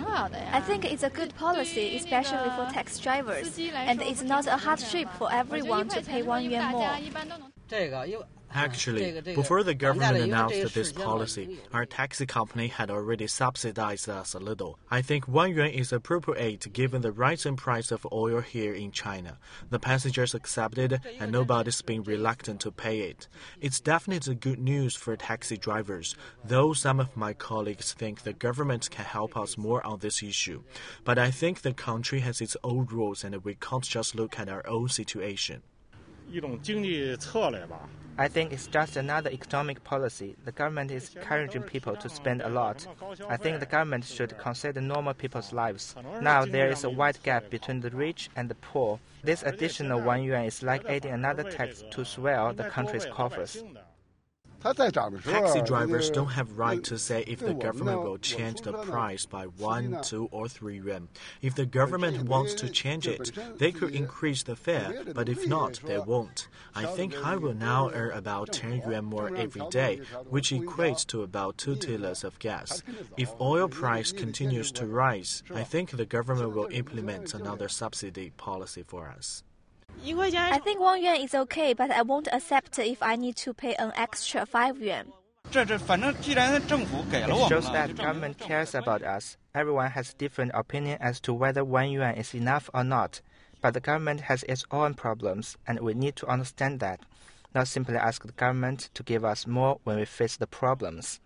I think it's a good policy, especially for taxi drivers, and it's not a hardship for everyone to pay 1 yuan more. Actually, before the government announced this policy, our taxi company had already subsidized us a little. I think 1 yuan is appropriate given the rising price of oil here in China. The passengers accepted, and nobody's been reluctant to pay it. It's definitely good news for taxi drivers, though some of my colleagues think the government can help us more on this issue. But I think the country has its own rules and we can't just look at our own situation. I think it's just another economic policy. The government is encouraging people to spend a lot. I think the government should consider normal people's lives. Now there is a wide gap between the rich and the poor. This additional 1 yuan is like adding another tax to swell the country's coffers. Taxi drivers don't have right to say if the government will change the price by 1, 2, or 3 yuan. If the government wants to change it, they could increase the fare, but if not, they won't. I think I will now earn about 10 yuan more every day, which equates to about 2 tillers of gas. If oil price continues to rise, I think the government will implement another subsidy policy for us. I think 1 yuan is okay, but I won't accept if I need to pay an extra 5 yuan. It shows that government cares about us. Everyone has different opinion as to whether 1 yuan is enough or not. But the government has its own problems, and we need to understand that. Not simply ask the government to give us more when we face the problems.